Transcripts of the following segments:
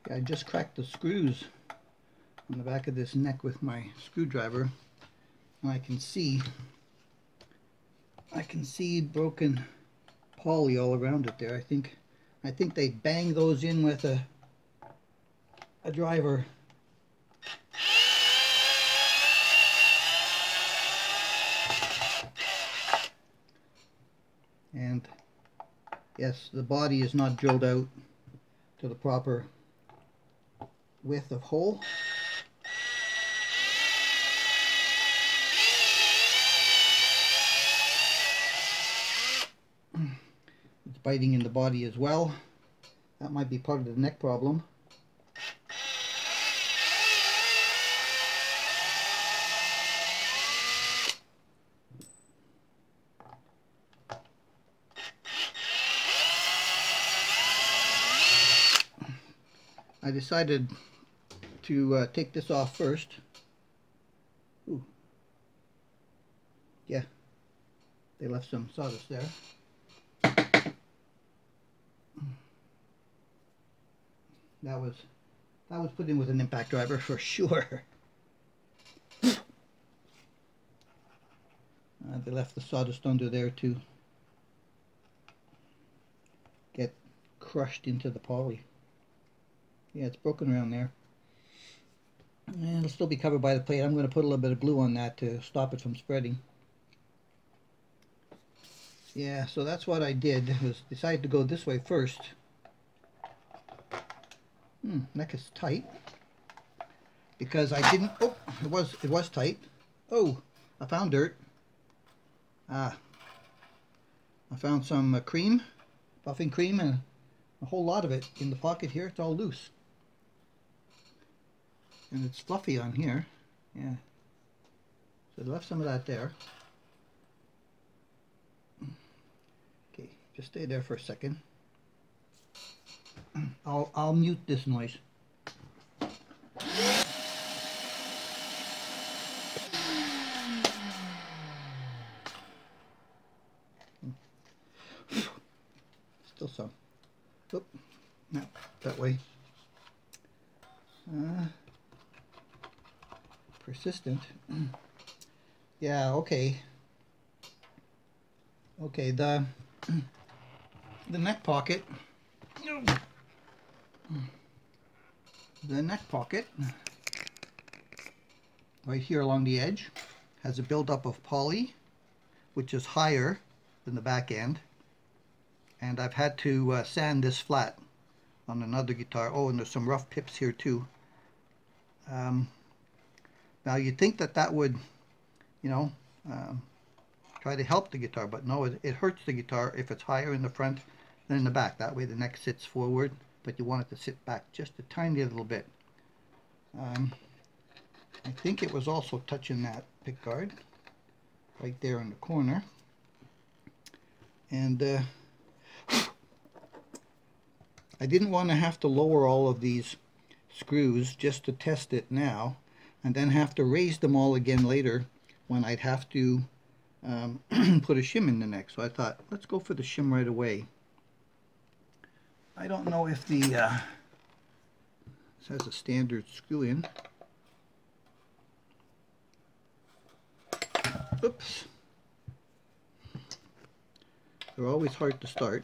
I just cracked the screws on the back of this neck with my screwdriver, and I can see broken poly all around it there. I think they bang those in with a driver. And yes, the body is not drilled out to the proper width of hole. It's biting in the body as well. That might be part of the neck problem. I decided to take this off first. Ooh. Yeah, they left some sawdust there. That was put in with an impact driver for sure. They left the sawdust under there to get crushed into the poly. Yeah, it's broken around there. And it'll still be covered by the plate. I'm going to put a little bit of glue on that to stop it from spreading. Yeah, so that's what I did, was decide to go this way first. Neck is tight. Because I didn't, oh, it was tight. Oh, I found dirt. I found some cream, buffing cream, and a whole lot of it in the pocket here. It's all loose. And it's fluffy on here. Yeah. So I left some of that there. Okay, just stay there for a second. I'll mute this noise. Still some. Oop, no, that way. Persistent. Yeah, okay. Okay, the neck pocket. The neck pocket right here along the edge has a buildup of poly, which is higher than the back end, and I've had to sand this flat on another guitar. Oh, and there's some rough pips here too. Now you'd think that would, you know, try to help the guitar, but no, it hurts the guitar if it's higher in the front than in the back. That way the neck sits forward, but you want it to sit back just a tiny little bit. I think it was also touching that pick guard right there in the corner. And I didn't want to have to lower all of these screws just to test it now, and then have to raise them all again later when I'd have to put a shim in the neck. So I thought, let's go for the shim right away. I don't know if the this has a standard screw in. Oops. They're always hard to start.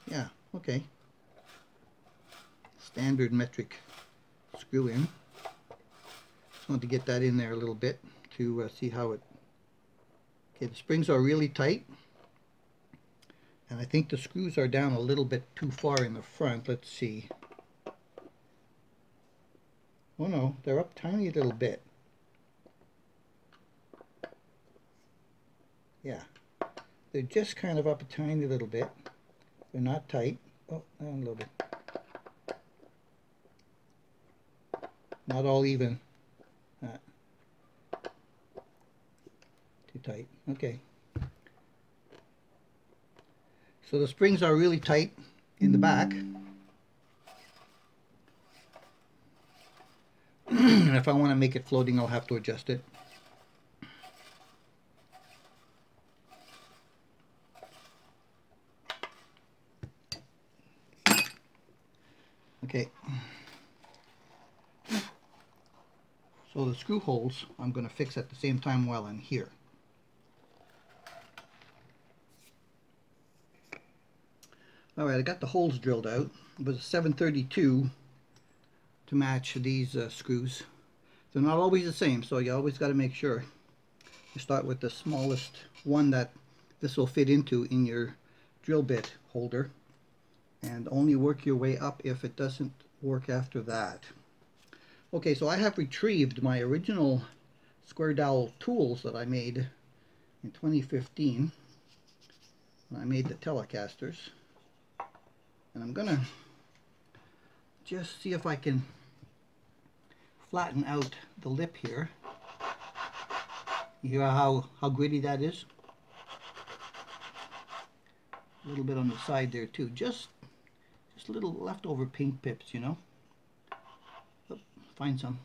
Yeah, okay. Standard metric screw in. Just want to get that in there a little bit to see how it... Okay, the springs are really tight. And I think the screws are down a little bit too far in the front. Let's see. Oh no, they're up tiny little bit. Yeah, they're just kind of up a tiny little bit. They're not tight. Oh, a little bit. Not all even. Too tight. Okay. So the springs are really tight in the back. And if I want to make it floating, I'll have to adjust it. Okay. So the screw holes I'm going to fix at the same time while I'm here. Alright, I got the holes drilled out. It was a 732 to match these screws. They're not always the same, so you always got to make sure. You start with the smallest one that this will fit into in your drill bit holder, and only work your way up if it doesn't work after that. Okay, so I have retrieved my original square dowel tools that I made in 2015 when I made the Telecasters, and I'm gonna just see if I can flatten out the lip here. You hear how gritty that is? A little bit on the side there too, just little leftover paint pips, you know. Oh, find some.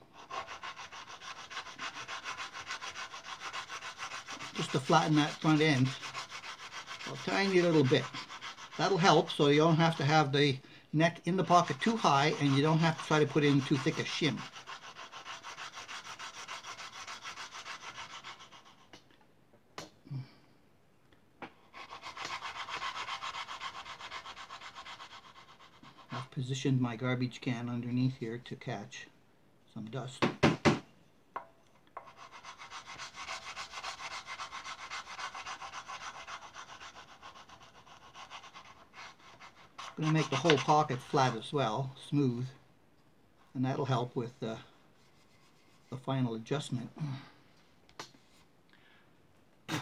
Just to flatten that front end a tiny little bit. That'll help, so you don't have to have the neck in the pocket too high, and you don't have to try to put in too thick a shim. I've positioned my garbage can underneath here to catch some dust. I'm going to make the whole pocket flat as well, smooth, and that'll help with the final adjustment. Let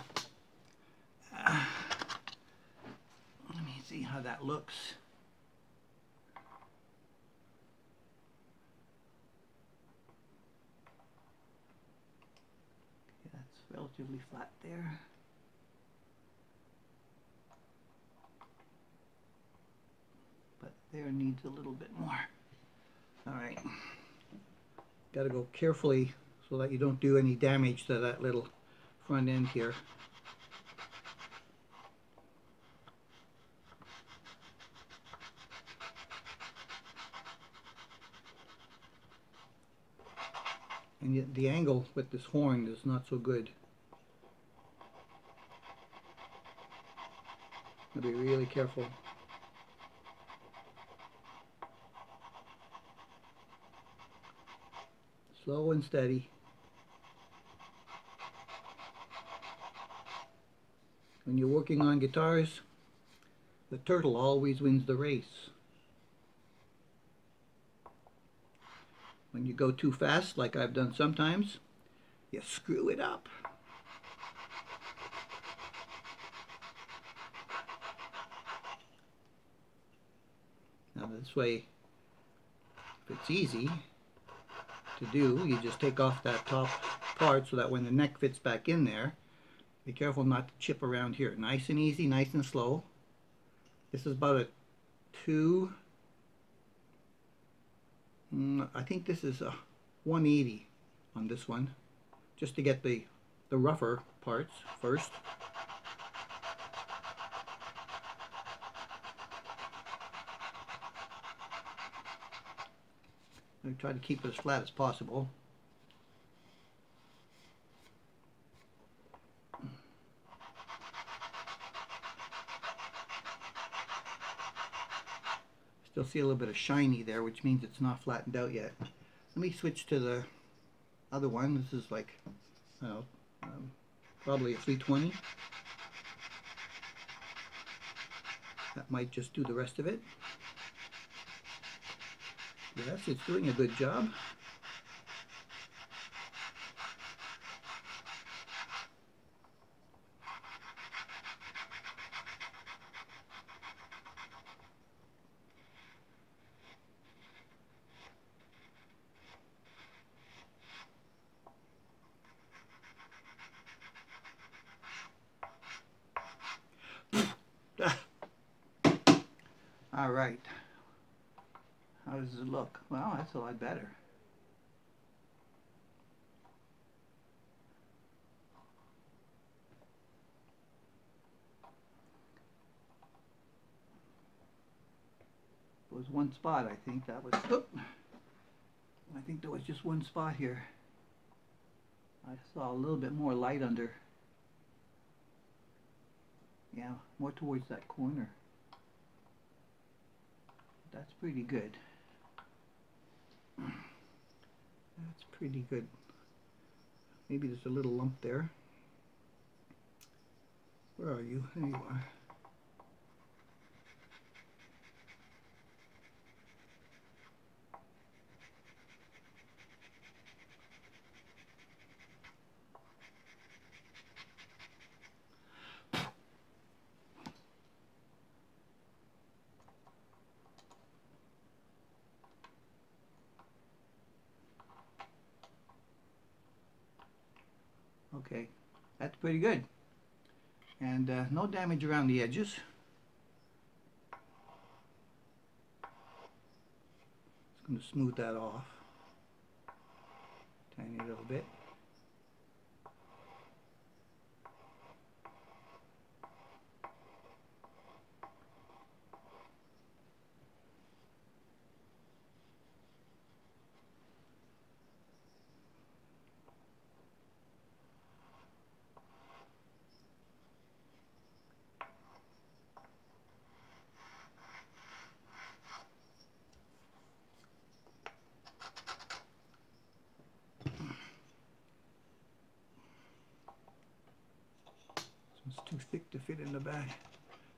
me see how that looks. Okay, that's relatively flat there. But there needs a little bit more. Alright. Got to go carefully so that you don't do any damage to that little front end here. And yet the angle with this horn is not so good. Gotta be really careful. Slow and steady. When you're working on guitars, the turtle always wins the race. When you go too fast, like I've done sometimes, you screw it up. Now this way, if it's easy to do, you just take off that top part so that when the neck fits back in there, be careful not to chip around here. Nice and easy, nice and slow. This is about a 2, I think this is a 180 on this one, just to get the rougher parts first. I try to keep it as flat as possible. Still see a little bit of shiny there, which means it's not flattened out yet. Let me switch to the other one. This is like, I don't know, probably a 320. That might just do the rest of it. Yes, it's doing a good job. All right. How does it look? Well, that's a lot better. was one spot, I think. That was, oop, I think there was just one spot here. I saw a little bit more light under. Yeah, more towards that corner. That's pretty good. That's pretty good. Maybe there's a little lump there. Where are you? There you are. Okay, that's pretty good. And no damage around the edges. Just going to smooth that off. Tiny little bit. It's too thick to fit in the bag.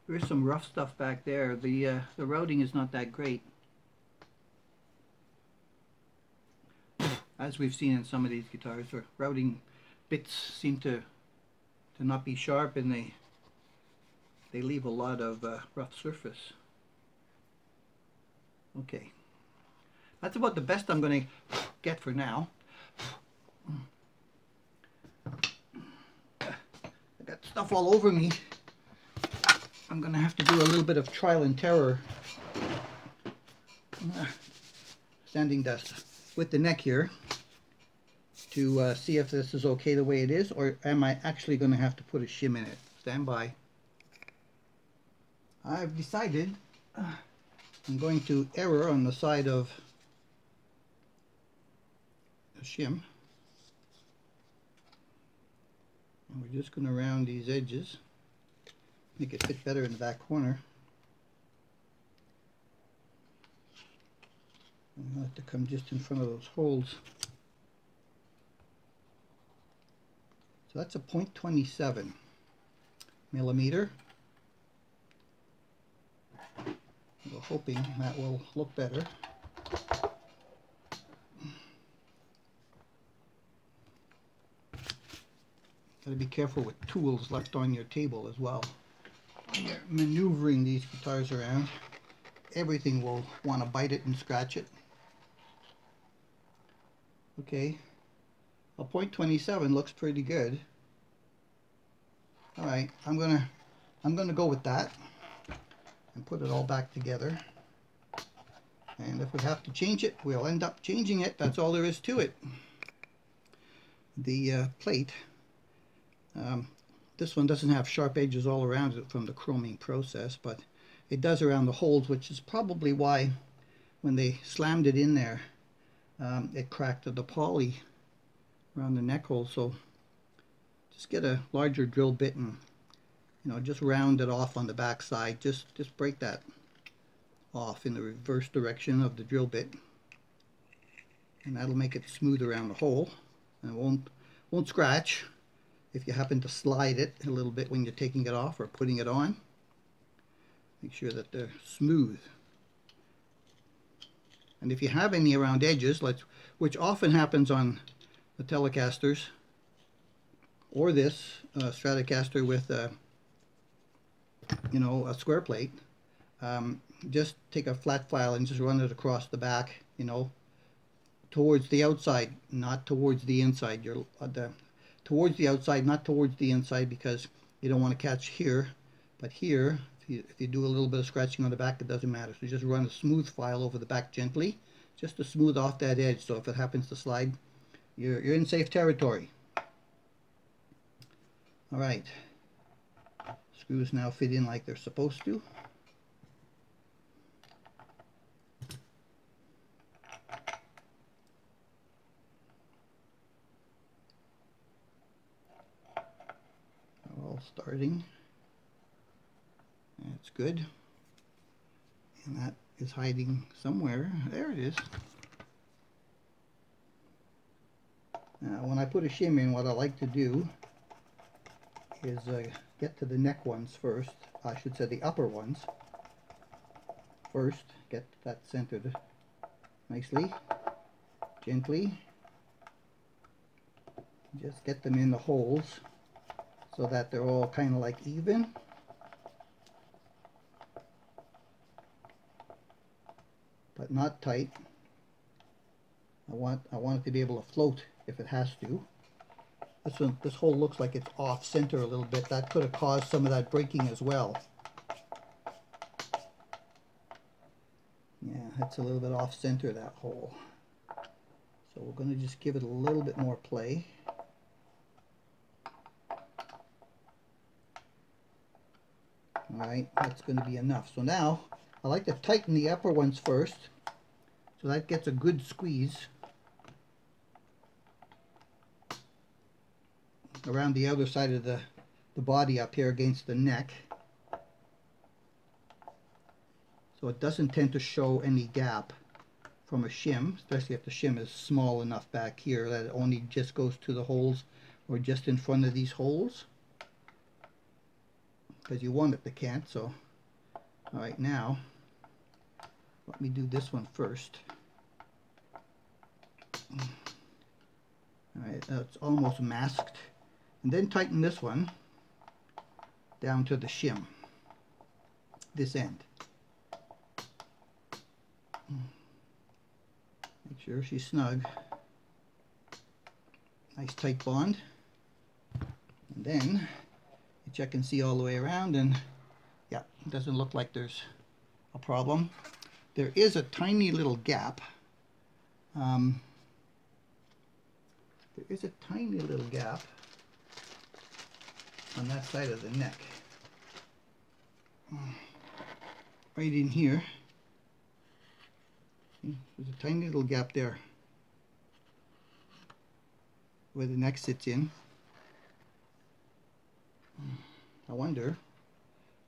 There is some rough stuff back there. The routing is not that great, as we've seen in some of these guitars. The routing bits seem to not be sharp, and they leave a lot of rough surface. Okay, that's about the best I'm going to get for now. Got stuff all over me. I'm gonna have to do a little bit of trial and terror sanding dust with the neck here to see if this is okay the way it is, or am I actually gonna have to put a shim in it. Stand by. I've decided I'm going to err on the side of a shim. And we're just going to round these edges, make it fit better in the back corner. And I'll have to come just in front of those holes. So that's a 0.27 millimeter. We're hoping that will look better. Got to be careful with tools left on your table as well. When you're maneuvering these guitars around, everything will want to bite it and scratch it. Okay, a 0.27 looks pretty good. All right, I'm gonna go with that and put it all back together. And if we have to change it, we'll end up changing it. That's all there is to it. The plate. This one doesn't have sharp edges all around it from the chroming process, but it does around the holes, which is probably why when they slammed it in there, it cracked the poly around the neck hole. So just get a larger drill bit and, you know, just round it off on the back side. Just break that off in the reverse direction of the drill bit, and that'll make it smooth around the hole, and it won't scratch. If you happen to slide it a little bit when you're taking it off or putting it on, make sure that they're smooth. And if you have any around edges, which often happens on the Telecasters or this Stratocaster with a square plate, just take a flat file and just run it across the back, towards the outside, not towards the inside. Towards the outside, not towards the inside, because you don't want to catch here, but here, if you do a little bit of scratching on the back, it doesn't matter. So just run a smooth file over the back gently, just to smooth off that edge. So if it happens to slide, you're in safe territory. All right, screws now fit in like they're supposed to. starting. That's good. And that is hiding somewhere. There it is. Now, when I put a shim in, what I like to do is get to the neck ones first. I should say the upper ones first. Get that centered nicely, gently. Just get them in the holes so that they're all kind of like even. But not tight. I want it to be able to float if it has to. This hole looks like it's off center a little bit. That could have caused some of that breaking as well. Yeah, it's a little bit off center, that hole. So we're going to just give it a little bit more play. Alright, that's going to be enough. So now, I like to tighten the upper ones first, so that gets a good squeeze around the outer side of the body up here against the neck. So it doesn't tend to show any gap from a shim, especially if the shim is small enough back here that it only just goes to the holes or just in front of these holes. Because you want it to can't. So alright, now let me do this one first. Alright, it's almost masked. And then tighten this one down to the shim, this end. Make sure she's snug. Nice tight bond. And then you check and see all the way around, and yeah, it doesn't look like there's a problem. There is a tiny little gap. There is a tiny little gap on that side of the neck. Right in here. There's a tiny little gap there where the neck sits in. I wonder,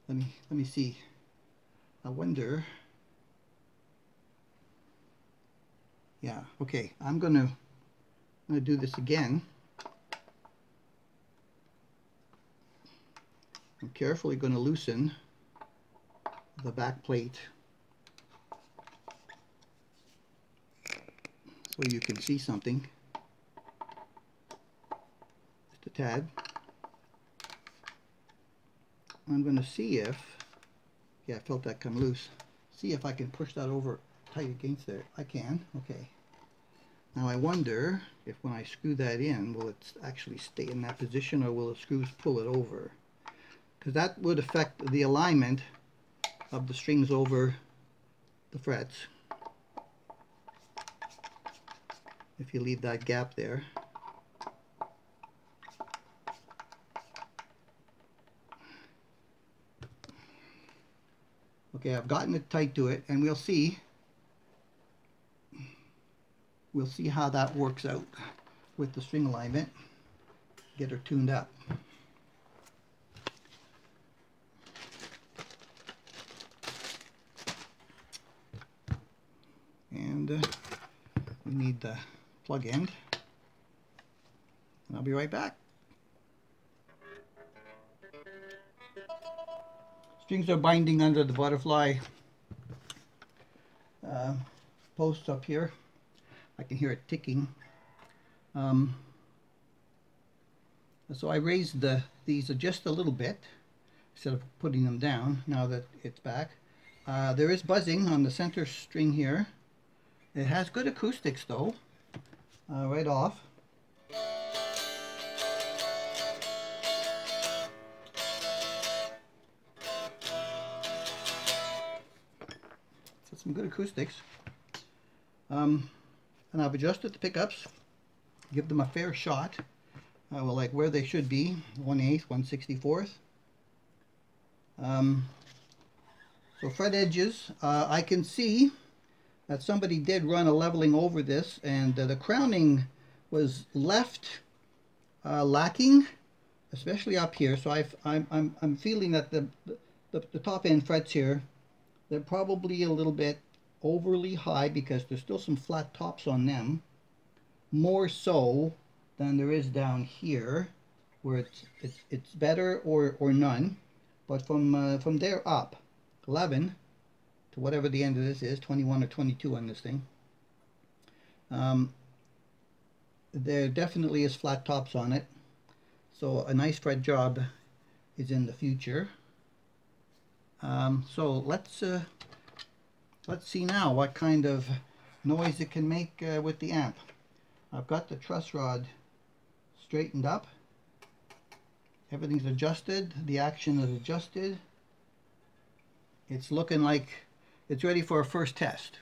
let me see. I wonder, yeah, okay, I'm gonna do this again. I'm carefully going to loosen the back plate so you can see something, just a tad. I'm going to see if, yeah, I felt that come loose. See if I can push that over tight against there. I can, okay. Now I wonder if when I screw that in, will it actually stay in that position, or will the screws pull it over? Because that would affect the alignment of the strings over the frets if you leave that gap there. Okay, I've gotten it tight to it, and we'll see how that works out with the string alignment. Get her tuned up. And we need the plug end, and I'll be right back. Strings are binding under the butterfly post up here. I can hear it ticking. So I raised these just a little bit instead of putting them down now that it's back. There is buzzing on the center string here. It has good acoustics though, right off. So some good acoustics. And I've adjusted the pickups, give them a fair shot, well, like where they should be, 1/8, 1/64. So fret edges, I can see that somebody did run a leveling over this, and the crowning was left lacking. especially up here. So I'm feeling that the top end frets here, they're probably a little bit overly high because there's still some flat tops on them, more so than there is down here, where it's better or none. But from there up, 11 to whatever the end of this is, 21 or 22 on this thing, there definitely is flat tops on it. So a nice fret job is in the future. So let's see now what kind of noise it can make with the amp. I've got the truss rod straightened up. Everything's adjusted. The action is adjusted. It's looking like it's ready for a first test.